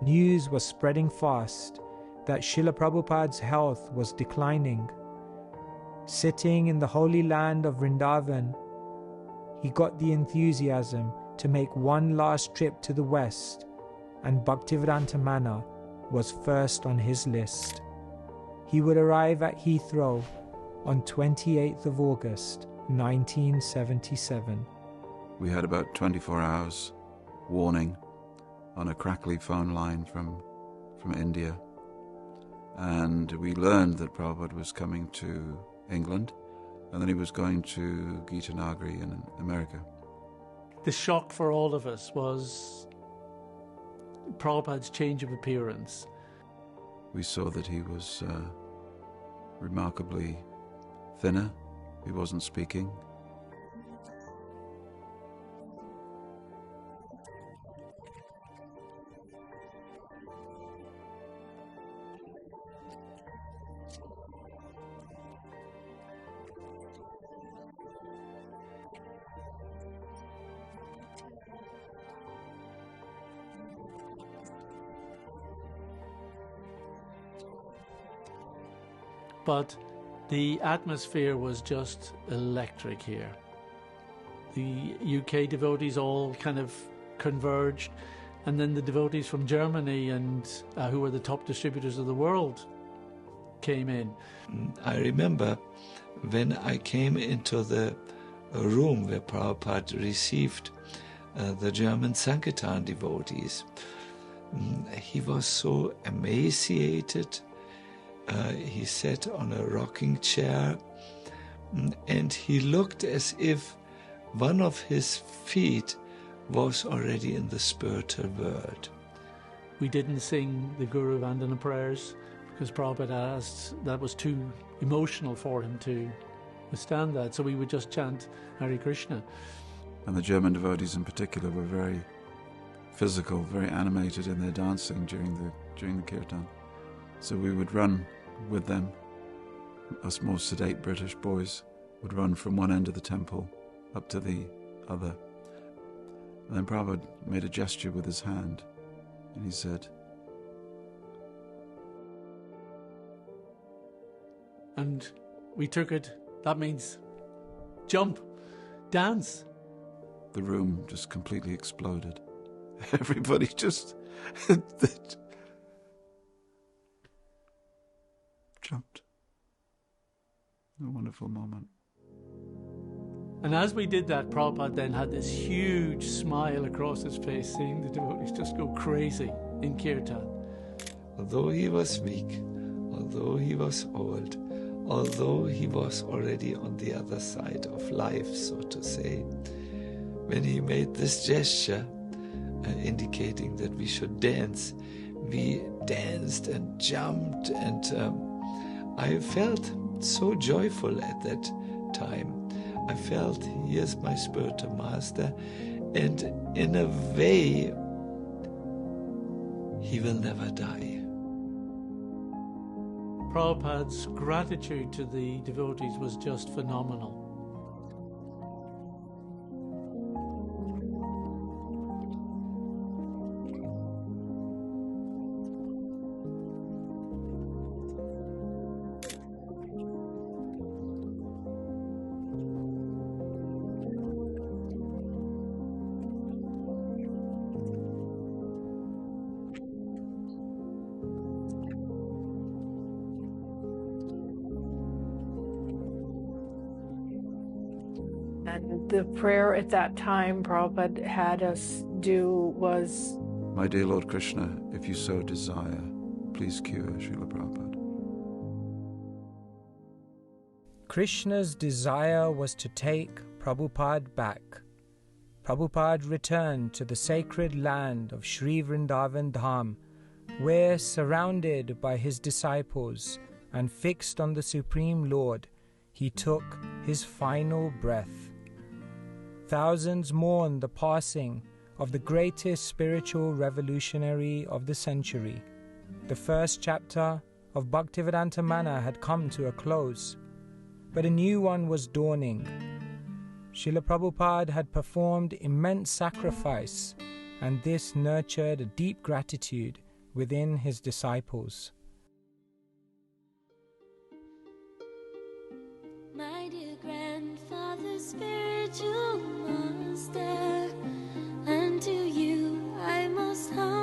news was spreading fast that Srila Prabhupada's health was declining. Sitting in the holy land of Vrindavan, he got the enthusiasm to make one last trip to the west, and Bhaktivedanta Manna was first on his list. He would arrive at Heathrow on 28th of August, 1977. We had about 24 hours warning on a crackly phone line from India. And we learned that Prabhupada was coming to England, and then he was going to Gita Nagari in America. The shock for all of us was Prabhupada's change of appearance. We saw that he was remarkably thinner. He wasn't speaking. But the atmosphere was just electric here. The UK devotees all kind of converged, and then the devotees from Germany and who were the top distributors of the world came in. I remember when I came into the room where Prabhupada received the German Sankirtan devotees, he was so emaciated. He sat on a rocking chair, and he looked as if one of his feet was already in the spiritual world. We didn't sing the Guru Vandana prayers because Prabhupada asked that was too emotional for him to withstand that, so we would just chant Hare Krishna. And the German devotees in particular were very physical, very animated in their dancing during the kirtan. So we would run with them. Us more sedate British boys would run from one end of the temple up to the other. And then Prabhupada made a gesture with his hand, and he said, and we took it, that means jump, dance. The room just completely exploded. Everybody just jumped. A wonderful moment. And as we did that, Prabhupada then had this huge smile across his face, seeing the devotees just go crazy in kirtan. Although he was weak, although he was old, although he was already on the other side of life, so to say, when he made this gesture, indicating that we should dance, we danced and jumped, and I felt so joyful at that time. I felt, here's my spiritual master, and in a way, he will never die. Prabhupada's gratitude to the devotees was just phenomenal. And the prayer at that time Prabhupada had us do was, My dear Lord Krishna, if you so desire, please cure Srila Prabhupada. Krishna's desire was to take Prabhupada back. Prabhupada returned to the sacred land of Sri Vrindavan Dham, where, surrounded by his disciples and fixed on the Supreme Lord, he took his final breath. Thousands mourned the passing of the greatest spiritual revolutionary of the century. The first chapter of Bhaktivedanta Manna had come to a close, but a new one was dawning. Srila Prabhupada had performed immense sacrifice, and this nurtured a deep gratitude within his disciples. My dear grandfather, spiritual master, unto you I most humbly